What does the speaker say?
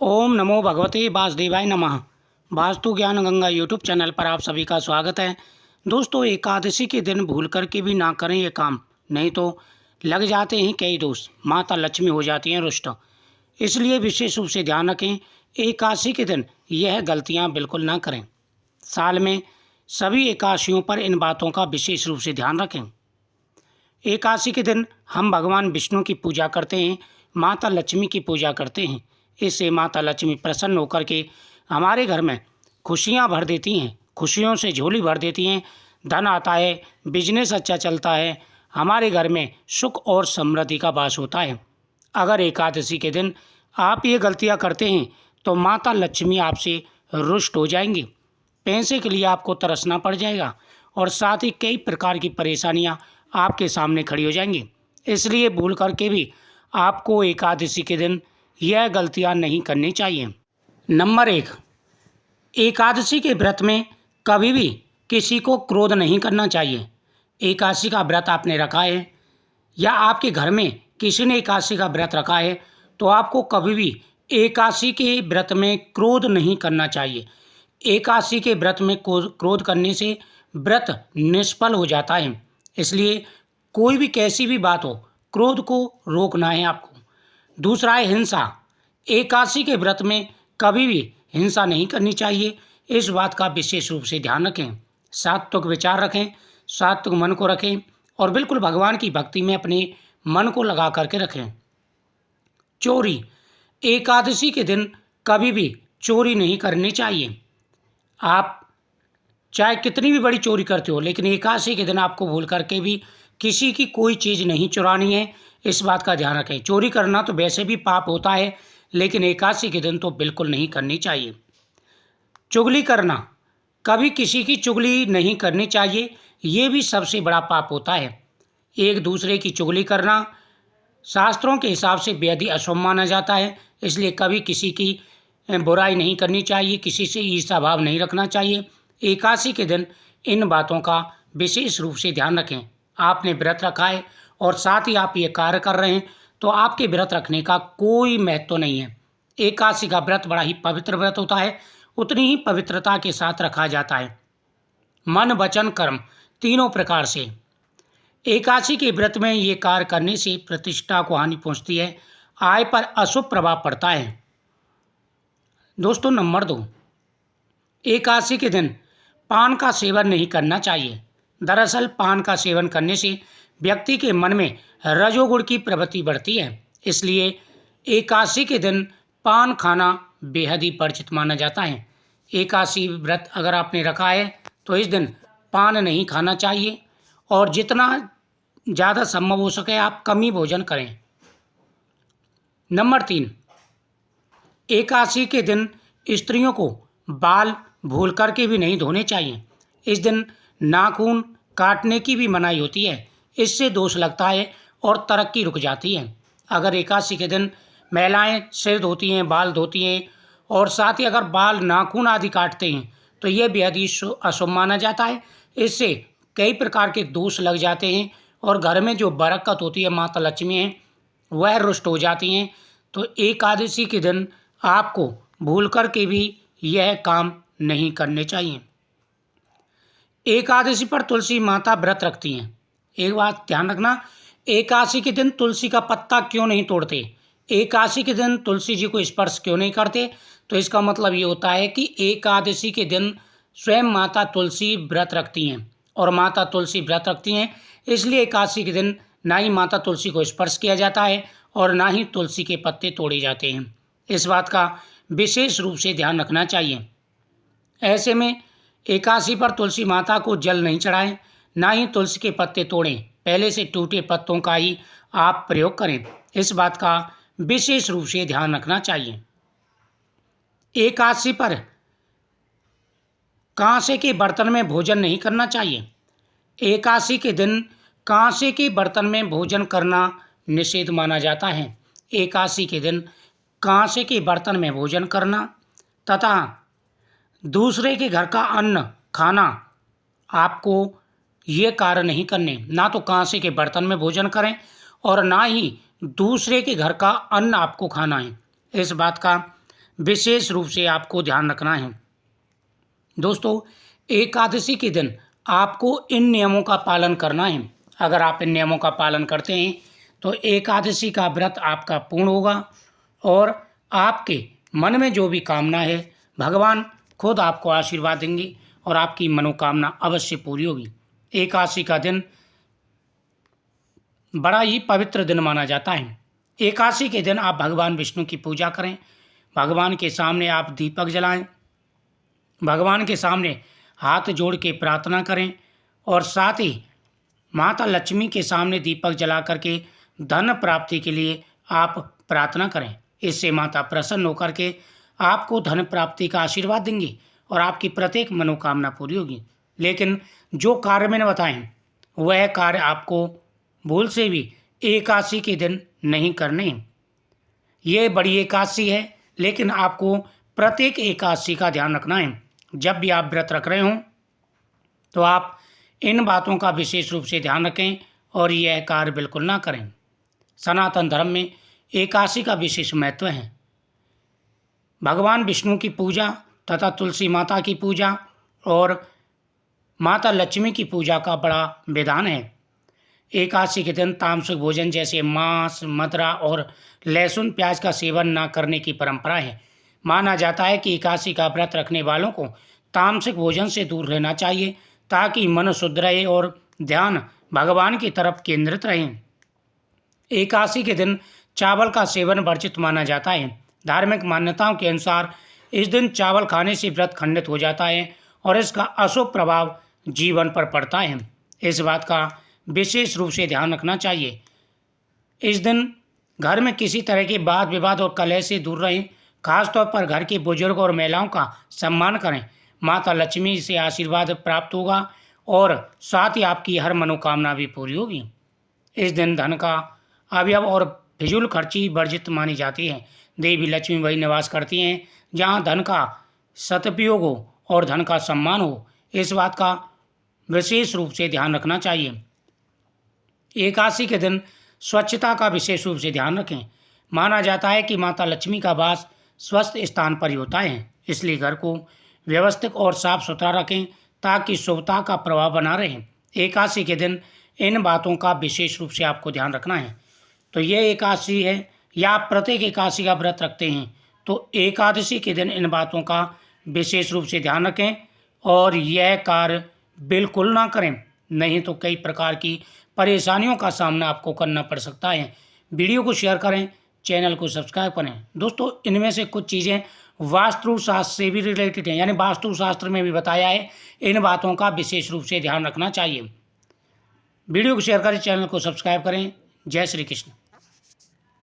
ओम नमो भगवते वासुदेवाय नमः। वास्तु ज्ञान गंगा यूट्यूब चैनल पर आप सभी का स्वागत है। दोस्तों, एकादशी के दिन भूल करके भी ना करें ये काम, नहीं तो लग जाते हैं कई दोष, माता लक्ष्मी हो जाती हैं रुष्ट। इसलिए विशेष रूप से ध्यान रखें, एकादशी के दिन यह गलतियां बिल्कुल ना करें। साल में सभी एकादशियों पर इन बातों का विशेष रूप से ध्यान रखें। एकादशी के दिन हम भगवान विष्णु की पूजा करते हैं, माता लक्ष्मी की पूजा करते हैं। इससे माता लक्ष्मी प्रसन्न होकर के हमारे घर में खुशियां भर देती हैं, खुशियों से झोली भर देती हैं। धन आता है, बिजनेस अच्छा चलता है, हमारे घर में सुख और समृद्धि का वास होता है। अगर एकादशी के दिन आप ये गलतियां करते हैं तो माता लक्ष्मी आपसे रुष्ट हो जाएंगी। पैसे के लिए आपको तरसना पड़ जाएगा और साथ ही कई प्रकार की परेशानियां आपके सामने खड़ी हो जाएंगी। इसलिए भूल करके भी आपको एकादशी के दिन यह गलतियां नहीं करनी चाहिए। नंबर 1, एकादशी के व्रत में कभी भी किसी को क्रोध नहीं करना चाहिए। एकादशी का व्रत आपने रखा है या आपके घर में किसी ने एकादशी का व्रत रखा है तो आपको कभी भी एकादशी के व्रत में क्रोध नहीं करना चाहिए। एकादशी के व्रत में क्रोध करने से व्रत निष्फल हो जाता है। इसलिए कोई भी कैसी भी बात हो, क्रोध को रोकना है आपको। दूसरा है हिंसा। एकादशी के व्रत में कभी भी हिंसा नहीं करनी चाहिए, इस बात का विशेष रूप से ध्यान रखें। सात्विक विचार रखें, सात्विक मन को रखें और बिल्कुल भगवान की भक्ति में अपने मन को लगा करके रखें। चोरी, एकादशी के दिन कभी भी चोरी नहीं करनी चाहिए। आप चाहे कितनी भी बड़ी चोरी करते हो, लेकिन एकादशी के दिन आपको भूल करके भी किसी की कोई चीज़ नहीं चुरानी है, इस बात का ध्यान रखें। चोरी करना तो वैसे भी पाप होता है, लेकिन एकादशी के दिन तो बिल्कुल नहीं करनी चाहिए। चुगली करना, कभी किसी की चुगली नहीं करनी चाहिए, ये भी सबसे बड़ा पाप होता है। एक दूसरे की चुगली करना शास्त्रों के हिसाब से बेहद ही अशुभ माना जाता है। इसलिए कभी किसी की बुराई नहीं करनी चाहिए, किसी से ईर्ष्या भाव नहीं रखना चाहिए। एकादशी के दिन इन बातों का विशेष रूप से ध्यान रखें। आपने व्रत रखा है और साथ ही आप ये कार्य कर रहे हैं तो आपके व्रत रखने का कोई महत्व नहीं है। एकादशी का व्रत बड़ा ही पवित्र व्रत होता है, उतनी ही पवित्रता के साथ रखा जाता है, मन वचन कर्म तीनों प्रकार से। एकादशी के व्रत में ये कार्य करने से प्रतिष्ठा को हानि पहुंचती है, आय पर अशुभ प्रभाव पड़ता है। दोस्तों, नंबर 2, एकादशी के दिन पान का सेवन नहीं करना चाहिए। दरअसल पान का सेवन करने से व्यक्ति के मन में रजोगुण की प्रवृत्ति बढ़ती है। इसलिए एकादशी के दिन पान खाना बेहद ही वर्जित माना जाता है। एकादशी व्रत अगर आपने रखा है तो इस दिन पान नहीं खाना चाहिए और जितना ज़्यादा संभव हो सके आप कम ही भोजन करें। नंबर 3, एकादशी के दिन स्त्रियों को बाल भूल करके भी नहीं धोने चाहिए। इस दिन नाखून काटने की भी मनाही होती है, इससे दोष लगता है और तरक्की रुक जाती है। अगर एकादशी के दिन महिलाएं सिर धोती हैं, बाल धोती हैं और साथ ही अगर बाल नाखून आदि काटते हैं तो ये बेहद ही अशुभ माना जाता है। इससे कई प्रकार के दोष लग जाते हैं और घर में जो बरकत होती है, माता लक्ष्मी है, वह रुष्ट हो जाती हैं। तो एकादशी के दिन आपको भूल कर के भी यह काम नहीं करने चाहिए। एकादशी पर तुलसी माता व्रत रखती हैं। एक बात ध्यान रखना, एकादशी के दिन तुलसी का पत्ता क्यों नहीं तोड़ते, एकादशी के दिन तुलसी जी को स्पर्श क्यों नहीं करते, तो इसका मतलब ये होता है कि एकादशी के दिन स्वयं माता तुलसी व्रत रखती हैं और माता तुलसी व्रत रखती हैं, इसलिए एकादशी के दिन ना ही माता तुलसी को स्पर्श किया जाता है और ना ही तुलसी के पत्ते तोड़े जाते हैं। इस बात का विशेष रूप से ध्यान रखना चाहिए। ऐसे में एकादशी पर तुलसी माता को जल नहीं चढ़ाएं, ना ही तुलसी के पत्ते तोड़ें, पहले से टूटे पत्तों का ही आप प्रयोग करें। इस बात का विशेष रूप से ध्यान रखना चाहिए। एकादशी पर कांसे के बर्तन में भोजन नहीं करना चाहिए। एकादशी के दिन कांसे के बर्तन में भोजन करना निषेध माना जाता है। एकादशी के दिन कांसे के बर्तन में भोजन करना तथा दूसरे के घर का अन्न खाना आपको ये कार्य नहीं करने। ना तो कांसे के बर्तन में भोजन करें और ना ही दूसरे के घर का अन्न आपको खाना है। इस बात का विशेष रूप से आपको ध्यान रखना है। दोस्तों, एकादशी के दिन आपको इन नियमों का पालन करना है। अगर आप इन नियमों का पालन करते हैं तो एकादशी का व्रत आपका पूर्ण होगा और आपके मन में जो भी कामना है भगवान खुद आपको आशीर्वाद देंगे और आपकी मनोकामना अवश्य पूरी होगी। एकादशी का दिन बड़ा ही पवित्र दिन माना जाता है। एकादशी के दिन आप भगवान विष्णु की पूजा करें, भगवान के सामने आप दीपक जलाएं, भगवान के सामने हाथ जोड़ के प्रार्थना करें और साथ ही माता लक्ष्मी के सामने दीपक जला करके धन प्राप्ति के लिए आप प्रार्थना करें। इससे माता प्रसन्न होकर के आपको धन प्राप्ति का आशीर्वाद देंगी और आपकी प्रत्येक मनोकामना पूरी होगी। लेकिन जो कार्य मैंने बताए वह कार्य आपको भूल से भी एकादशी के दिन नहीं करने। ये बड़ी एकादशी है, लेकिन आपको प्रत्येक एकादशी का ध्यान रखना है। जब भी आप व्रत रख रहे हों तो आप इन बातों का विशेष रूप से ध्यान रखें और यह कार्य बिल्कुल ना करें। सनातन धर्म में एकादशी का विशेष महत्व है। भगवान विष्णु की पूजा तथा तुलसी माता की पूजा और माता लक्ष्मी की पूजा का बड़ा विधान है। एकादशी के दिन तामसिक भोजन जैसे मांस, मदिरा और लहसुन प्याज का सेवन न करने की परंपरा है। माना जाता है कि एकादशी का व्रत रखने वालों को तामसिक भोजन से दूर रहना चाहिए ताकि मन शुद्ध रहे और ध्यान भगवान की तरफ केंद्रित रहे। एकादशी के दिन चावल का सेवन वर्जित माना जाता है। धार्मिक मान्यताओं के अनुसार इस दिन चावल खाने से व्रत खंडित हो जाता है और इसका अशुभ प्रभाव जीवन पर पड़ता है। इस बात का विशेष रूप से ध्यान रखना चाहिए। इस दिन घर में किसी तरह के वाद विवाद और कलह से दूर रहें। खासतौर पर घर के बुजुर्ग और महिलाओं का सम्मान करें। माता लक्ष्मी से आशीर्वाद प्राप्त होगा और साथ ही आपकी हर मनोकामना भी पूरी होगी। इस दिन धन का अवयव और फिजूल खर्ची वर्जित मानी जाती है। देवी लक्ष्मी वही निवास करती हैं जहाँ धन का सदुपयोग हो और धन का सम्मान हो। इस बात का विशेष रूप से ध्यान रखना चाहिए। एकादशी के दिन स्वच्छता का विशेष रूप से ध्यान रखें। माना जाता है कि माता लक्ष्मी का वास स्वस्थ स्थान पर ही होता है, इसलिए घर को व्यवस्थित और साफ सुथरा रखें ताकि शुभता का प्रभाव बना रहे। एकादशी के दिन इन बातों का विशेष रूप से आपको ध्यान रखना है। तो ये एकादशी है या आप प्रत्येक एकादशी का व्रत रखते हैं तो एकादशी के दिन इन बातों का विशेष रूप से ध्यान रखें और यह कार्य बिल्कुल ना करें, नहीं तो कई प्रकार की परेशानियों का सामना आपको करना पड़ सकता है। वीडियो को शेयर करें, चैनल को सब्सक्राइब करें। दोस्तों, इनमें से कुछ चीज़ें वास्तुशास्त्र से भी रिलेटेड हैं, यानी वास्तुशास्त्र में भी बताया है। इन बातों का विशेष रूप से ध्यान रखना चाहिए। वीडियो को शेयर करें, चैनल को सब्सक्राइब करें। जय श्री कृष्ण।